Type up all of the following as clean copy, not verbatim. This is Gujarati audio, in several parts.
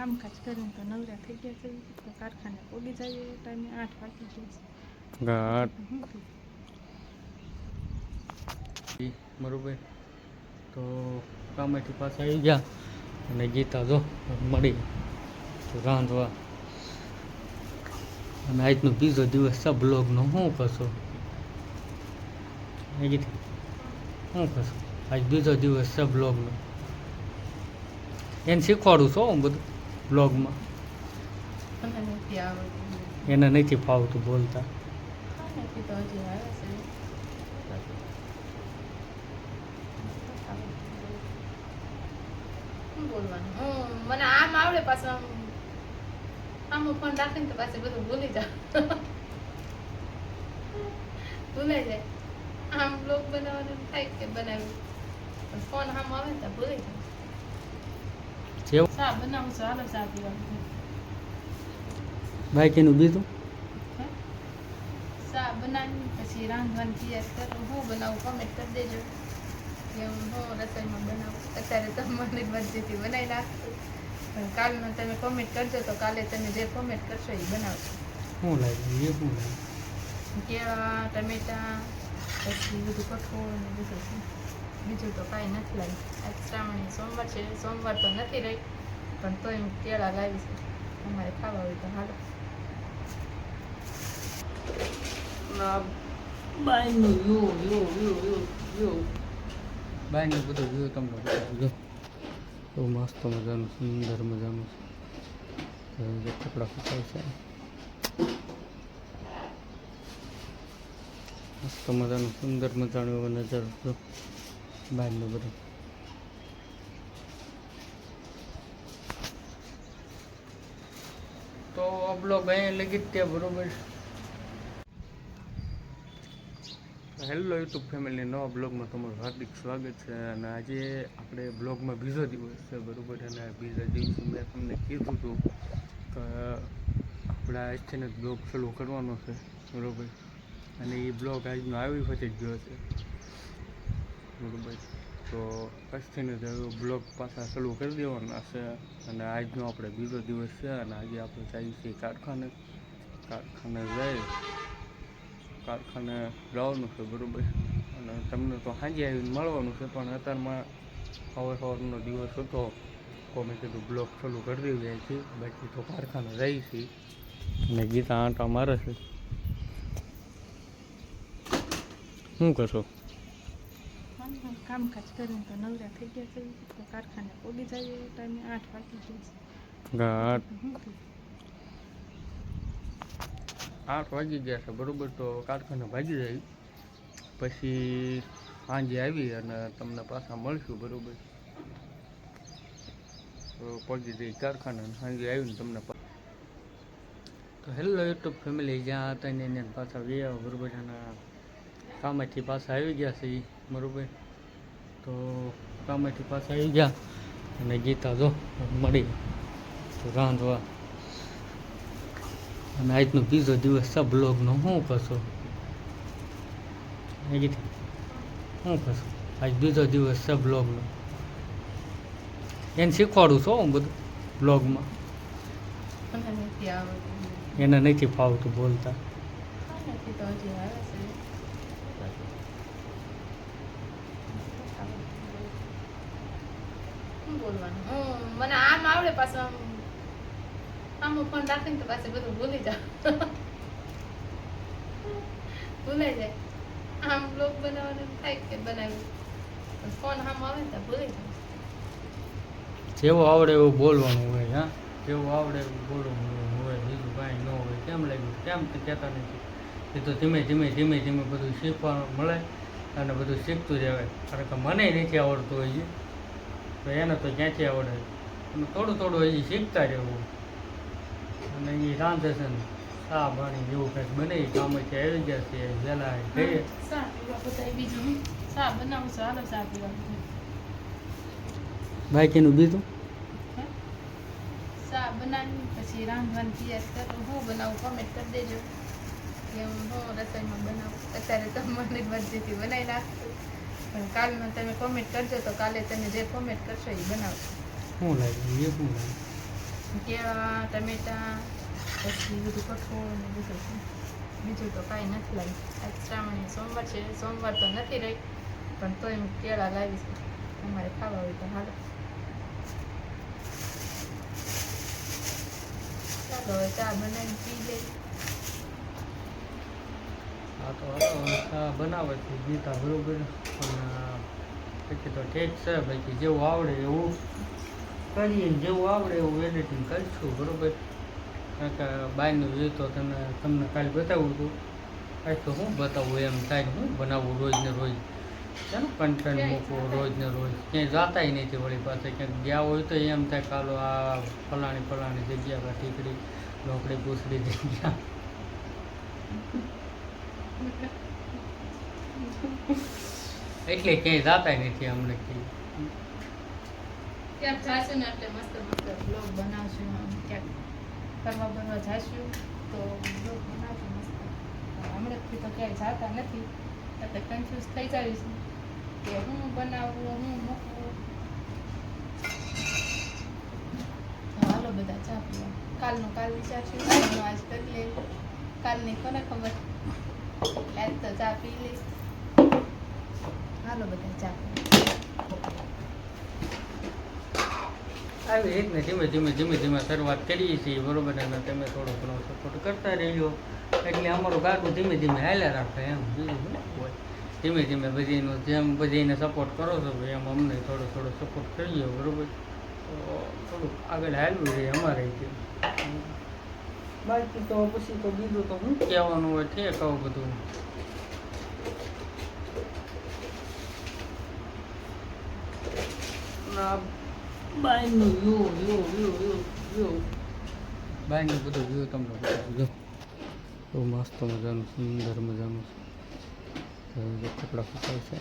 કામકાજ કરીને તો નવરા થઈ ગયા છે તો કારખાને પોગી જઈએ ટાઈમે 8 વાગી ગયા છે બરોબર. તો કામેથી પાછા આવી ગયા અને ગીતા જો મળી તો રાંધવા. અને આજનો બીજો દિવસ છે બ્લોગનો. શું કરશો ગીતા, શું કરશો? આજ બીજો દિવસ છે બ્લોગનો. એને શીખવાડું છો હું બધું બ્લોગમાં. એને નથી ફાવતું બોલતા. મને આમ આવડે પાછું આમ ફોન રાખીને તો પાછું બધું ભૂલી જાવ. ભૂલાઈ જાય. આમ બ્લોગ બનાવવાનું થાય કે બનાવ્યું ફોન આમ આવે ને તો ભૂલી જાય. ચા બનાવું છું, હાલો ચા પીવા. બાકીનું બીજું ચા બનાવી પછી રાંધવાની તૈયાર કરું. હું બનાવું કમેન્ટ કરી દેજો કે હું રસોઈમાં બનાવું. અત્યારે તમારી મરજીથી બનાવી નાખશું પણ કાલનો તમે કોમેન્ટ કરજો તો કાલે તમે જે કોમેન્ટ કરશો એ બનાવશો. શું લાગ્યું એ શું લાગ્યું? કેળા, ટમેટા, પછી બધું કઠોળ ને બધું છે. બીજું તો કાંઈ નથી લાવ્યું. આજ શ્રાવણી સોમવાર છે. સોમવાર તો નથી રહી પણ તોય હું કેળા લાવી છે. અમારે ખાવા હોય તો હાલો. બાયનું બાયનું બધું વ્યૂ તમને બતાવ્યું. બહુ મસ્ત મજાનું સુંદર મજાનું કપડાં સુકાય છે. મસ્ત મજાનું સુંદર મજાનું એવો નજારો જો બહારનું બધું. તો આ બ્લોગ અહીંયા લગી જ ત્યાં બરોબર. હેલો યુટ્યુબ ફેમિલી, નવા બ્લોગમાં તમારું હાર્દિક સ્વાગત છે. અને આજે આપણે બ્લોગમાં બીજો દિવસ છે બરાબર. અને બીજા દિવસે મેં તમને કીધું હતું કે આપણે આજથી જ બ્લોગ શરૂ કરવાનો છે બરાબર. અને એ બ્લોગ આજનો આવી પછી જ ગયો છે બરાબર. તો આજથી જ બ્લોગ પાછા શરૂ કરી દેવાના છે. અને આજનો આપણે બીજો દિવસ છે અને આજે આપણે જઈએ છીએ કારખાને જવાનું છે બરાબર. અને તમને તો સાંજે આવીને મળવાનું છે પણ અત્યારમાં સવારનો દિવસ હતો તો મેં કીધું બ્લોગ ચાલુ કરી દઈએ છીએ. બાકી તો કારખાને જઈએ છીએ અને ગીતા આંટા મારે છે. શું કરશો? કામકાજ કરીને તો નવરા થઈ ગયા છે તો કારખાને પોગી જઈએ ટાઈમે 8 વાગી ગયા છે. 8 વાગી ગયા છે બરાબર. તો કારખાને ભાગી જાય પછી સાંજે આવી અને તમને પાછા મળશું બરાબર. તો પગી જઈ કારખાને સાંજે આવીને તમને તો હેલો યુટ્યુબ ફેમિલી, જ્યાં હતા ને પાછા ગયા બરાબર. અને કામેથી પાછા આવી ગયા છે બરાબર. તો કામેથી પાછા આવી ગયા અને ગીતા જો મળી તો રાંધવા. અને આજનો બીજો દિવસ છે બ્લોગનો. શું કરશો ગીતા, શું કરશો? આજ બીજો દિવસ છે બ્લોગનો. એને શીખવાડું છો હું બધું બ્લોગમાં. એને નથી ફાવતું બોલતા. મને આમ આવડે પાછું આમ ફોન રાખીને તો પાછું બધું ભૂલી જાવ. ભૂલાઈ જાય. આમ બ્લોગ બનાવવાનું થાય કે બનાવ્યું ફોન આમ આવે ને તો ભૂલી જાય. જેવું આવડે એવું બોલવાનું હોય. હા, જેવું આવડે એવું બોલવાનું હોય, બીજું કાંઈ ન હોય. કેમ લાગ્યું? કેમ કહેતા નથી? એ તો ધીમે ધીમે બધું શીખવાનું મળે અને બધું શીખતું રહેવાય. કારણ કે મને નથી આવડતું હોય તો એને તો ક્યાંથી આવડે. અને થોડું હજી શીખતા રહેવું. અને એ રાંધે છે ને ચા પાણી જેવું કંઈક બને કામથી આવી ગયા છે વહેલા જઈએ. ચા પીવા બધા બીજું ચા બનાવું છું, હાલો ચા પીવા. બાકીનું બીજું ચા બનાવી પછી રાંધવાની તૈયાર કરું. હું બનાવું કમેન્ટ કરી દેજો કે હું રસોઈમાં બનાવું. અત્યારે તમારી મરજીથી બનાવી નાખશું પણ કાલનો તમે કોમેન્ટ કરજો તો કાલે તમે જે કોમેન્ટ કરશો એ બનાવશો. શું લાગ્યું એ શું લાગ્યું? કેળા ટમેટા પછી બધું કઠોળ ને બધું છે. બીજું તો કાંઈ નથી લાવી. આજ શ્રાવણી સોમવાર છે, સોમવાર તો નથી રહી પણ તોય હું કેળા લાવીશ. અમારે ખાવા હોય તો હાલો. ચાલો હવે ચા બનાવીને પી લઈ. હા તો હાલો ચા બનાવે છે ગીતા બરોબર. પણ પછી તો ઠીક છે બાકી જેવું આવડે એવું કરીએ, જેવું આવડે એવું એડિટિંગ કરીશું બરોબર. કારણ કે બહારનું જોઈએ તો તમને કાલે બતાવું હતું. આજ તો હું બતાવું એમ થાય હું બનાવવું રોજ ને રોજ એનું કન્ટેન્ટ મૂકવું રોજ ને રોજ. ક્યાંય જાતાય નથી વળી પાસે ક્યાંક ગયા હોય તો એમ થાય કાલો આ ફલાણી જગ્યા પર ઠીકડી લોકડી પૂછડી જગ્યા એટલે ક્યાંય જાતાય નથી અમને ક્યાંક જાશું ને એટલે મસ્ત મસ્ત બ્લોગ બનાવશું. આમ ક્યાંક ફરવા બરવા જાશું તો બ્લોગ બનાવશું મસ્ત. હમણાંથી તો ક્યાંય જતા નથી એટલે કન્ફ્યુઝ થઈ જાવીશું કે હું બનાવવું હું મૂકવું. હાલો બધા ચા પીવા. કાલનું કાલ વિચારશું, આજનું આજ કરી લે. કાલની કોને ખબર, આજ તો ચા પી લઈશ. હાલો બધા ચા આવી રીતને ધીમે ધીમે શરૂઆત કરીએ છીએ બરોબર. અને તમે થોડો ઘણો સપોર્ટ કરતા રહેજો એટલે અમારું ગાડું ધીમે ધીમે હાલ્યા રાખે એમ. બીજું શું હોય, ધીમે ધીમે બધીનું જેમ બધીને સપોર્ટ કરો છો એમ અમને થોડો સપોર્ટ કરીએ બરોબર. તો થોડુંક આગળ હાલવું જોઈએ અમારે. બાકી તો પછી તો બીજું તો શું કહેવાનું હોય છે કહું બધું. બાયનું વ્યૂ બાયનું બધું વ્યૂ તમને બતાવું જો. બહુ મસ્ત મજાનું સુંદર મજાનું કપડાં સુકાય છે.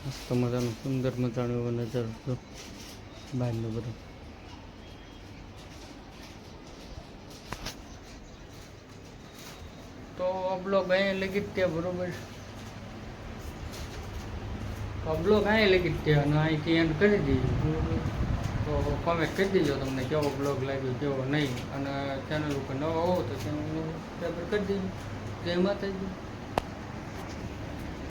મસ્ત મજાનું સુંદર મજાનું એવો નજારો જો બાયનું બધું. તો બ્લોગ અહીંયા લગી જ ત્યાં બરોબર. બ્લોગ અહીંયા લગી જ ત્યાં અને અહીંથી એન્ડ કરી દઈએ બરોબર. તો કોમેન્ટ કરી દેજો તમને કેવો બ્લોગ લાગ્યો કેવો નહીં. અને ચેનલ ઉપર નવો હોવ તો ચેનલને સબસ્ક્રાઈબ કરી દેજો. જય માતાજી.